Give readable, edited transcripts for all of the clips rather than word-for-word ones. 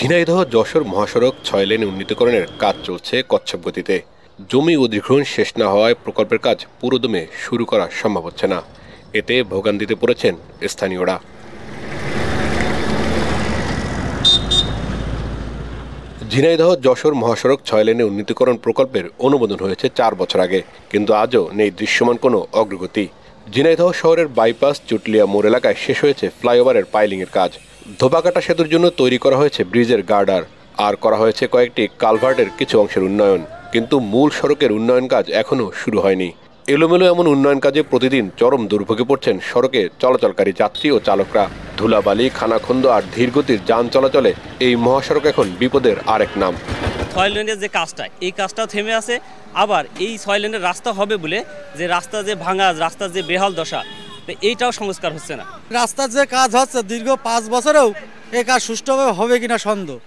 ঝিনাইদহ যশোর মহাসড়ক ৬ লেন উন্নীতকরণের কাজ চলছে কচ্ছপ গতিতে। জমি অধিগ্রহণ শেষ না হওয়ায় প্রকল্পের কাজ পুরোদমে শুরু করা সম্ভব হচ্ছে না। এতে ভোগান্তিতে পড়েছেন স্থানীয়রা। ঝিনাইদহ যশোর মহাসড়ক ৬ লেনে উন্নীতকরণ প্রকল্পের অনুমোদন হয়েছে ৪ বছর আগে, কিন্তু আজও নেই দৃশ্যমান কোনো অগ্রগতি। ঝিনাইদহ শহরের বাইপাস চুটলিয়া মোড় এলাকায় শেষ হয়েছে ফ্লাইওভারের পাইলিংয়ের কাজ। ধোবাকাটা সেতুর জন্য তৈরি করা হয়েছে ব্রিজের গার্ডার, আর করা হয়েছে কয়েকটি কালভার্টের কিছু অংশের উন্নয়ন, কিন্তু মূল সড়কের উন্নয়ন কাজ এখনও শুরু হয়নি। এলোমেলো এমন উন্নয়ন কাজে প্রতিদিন চরম দুর্ভোগে পড়ছেন সড়কে চলাচলকারী যাত্রী ও চালকরা। ধুলাবালি, খানাখন্দ আর ধীরগতির যান চলাচলে এই মহাসড়ক এখন বিপদের আরেক নাম। ৬ লেনের যে কাজটা, এই কাজটাও থেমে আছে। আবার এই ৬ লেনের রাস্তা হবে বলে যে রাস্তা যে ভাঙা, রাস্তার যে বেহাল দশা, এইটাও সংস্কার হচ্ছে না। রাস্তার যে কাজ হচ্ছে দীর্ঘ ৫ বছরেও এই কাজ সুষ্ঠুভাবে হবে কিনা সন্দেহ।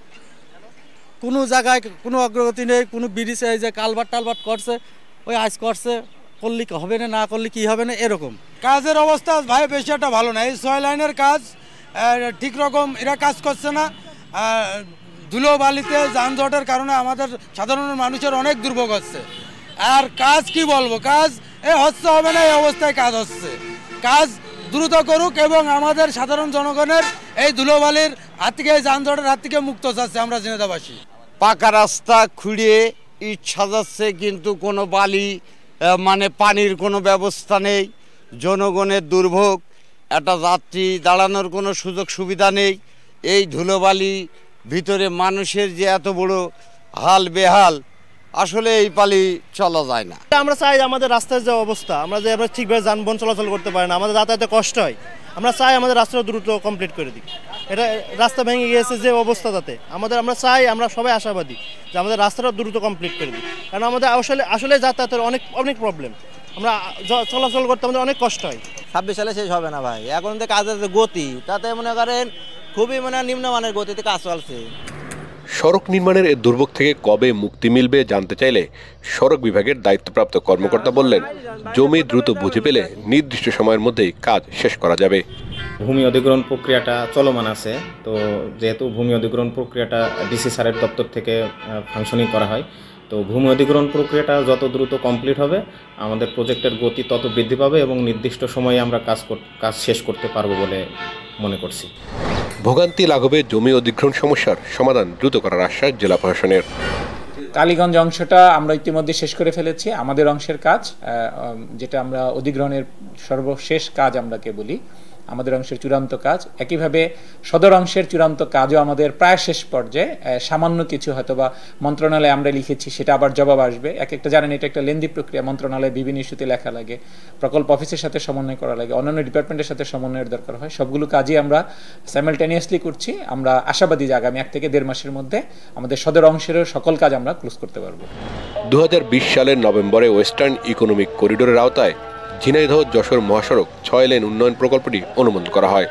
কোনো জায়গায় কোনো অগ্রগতি নেই। কোনো ব্রিজ এই যে কালভার্ট টালভার্ট করছে, ওই আজ করছে, করলে হবে না, না করলে কি হবে না, এরকম কাজের অবস্থা ভাই বেশি একটা ভালো না। এই ৬ লাইনের কাজ ঠিক রকম এরা কাজ করছে না। ধুলো বালিতে যানজটের কারণে আমাদের সাধারণ মানুষের অনেক দুর্ভোগ হচ্ছে। আর কাজ কি বলবো, কাজ হচ্ছে হবে না, এই অবস্থায় কাজ হচ্ছে। কাজ দ্রুত করুক এবং আমাদের সাধারণ জনগণের এই ধুলোবালির হাত থেকে, এই যানজটের হাত থেকে মুক্ত চাচ্ছে আমরা ঝিনাইদহবাসী। পাকা রাস্তা খুঁড়িয়ে ইট সাজাচ্ছে, কিন্তু কোনো বালি মানে পানির কোনো ব্যবস্থা নেই। জনগণের দুর্ভোগ, একটা যাত্রী দাঁড়ানোর কোনো সুযোগ সুবিধা নেই। এই ধুলোবালি ভিতরে মানুষের যে এত বড় হাল বেহাল, আসলে এই পালি চলা যায় না। আমরা চাই আমাদের রাস্তার যে অবস্থা, আমরা যে ঠিকভাবে যানবাহন চলাচল করতে পারি না, আমাদের যাতায়াতে কষ্ট হয়। আমরা চাই আমাদের রাস্তাটা দ্রুত কমপ্লিট করে দিই। এটা রাস্তা ভেঙে গিয়েছে যে অবস্থা, তাতে আমরা চাই, আমরা সবাই আশাবাদী যে আমাদের রাস্তাটা দ্রুত কমপ্লিট করে দিই। কারণ আমাদের আসলে যাতায়াতের অনেক প্রবলেম, আমরা চলাচল করতে আমাদের অনেক কষ্ট হয়। ২৬ সালে শেষ হবে না ভাই। এখন তো কাজের যে গতি, তাতে মনে করেন খুবই নিম্নমানের গতিতে কাজ চলছে। সড়ক নির্মাণের এই দুর্ভোগ থেকে কবে মুক্তি মিলবে জানতে চাইলে সড়ক বিভাগের দায়িত্বপ্রাপ্ত কর্মকর্তা বললেন, জমি দ্রুত বুঝে পেলে নির্দিষ্ট সময়ের মধ্যেই কাজ শেষ করা যাবে। ভূমি অধিগ্রহণ প্রক্রিয়াটা চলমান আছে, তো যেহেতু ভূমি অধিগ্রহণ প্রক্রিয়াটা ডিসি স্যারের দপ্তর থেকে ফাংশনিং করা হয়, তো ভূমি অধিগ্রহণ প্রক্রিয়াটা যত দ্রুত কমপ্লিট হবে আমাদের প্রজেক্টের গতি তত বৃদ্ধি পাবে এবং নির্দিষ্ট সময়ে আমরা কাজ শেষ করতে পারবো বলে মনে করছি। ভোগান্তি লাঘবে জমি অধিগ্রহণ সমস্যার সমাধান দ্রুত করার আশ্বাস জেলা প্রশাসনের। কালীগঞ্জ অংশটা আমরা ইতিমধ্যে শেষ করে ফেলেছি। আমাদের অংশের কাজ, যেটা আমরা অধিগ্রহণের সর্বশেষ কাজ আমরাকে বলি, আমাদের অংশের চূড়ান্ত কাজ। একইভাবে সদর অংশের চূড়ান্ত কাজও আমাদের প্রায় শেষ পর্যায়ে। সামান্য কিছু হয়তো বা মন্ত্রণালয়ে আমরা লিখেছি, সেটা আবার জবাব আসবে। একটা জানেন, এটা একটা লেন্দি প্রক্রিয়া। মন্ত্রণালয়ে বিভিন্ন ইস্যুতে লেখা লাগে, প্রকল্প অফিসের সাথে সমন্বয় করা লাগে, অন্যান্য ডিপার্টমেন্টের সাথে সমন্বয়ের দরকার হয়। সবগুলো কাজই আমরা সাইমালটেনিয়াসলি করছি। আমরা আশাবাদী যে আগামী ১ থেকে ১.৫ মাসের মধ্যে আমাদের সদর অংশেরও সকল কাজ আমরা ক্লোজ করতে পারবো। ২০২০ সালের নভেম্বরে ওয়েস্টার্ন ইকোনমিক করিডোরের আওতায় ঝিনাইদহ যশোর মহাসড়ক ৬ লেন উন্নয়ন প্রকল্পটি অনুমোদন করা হয়।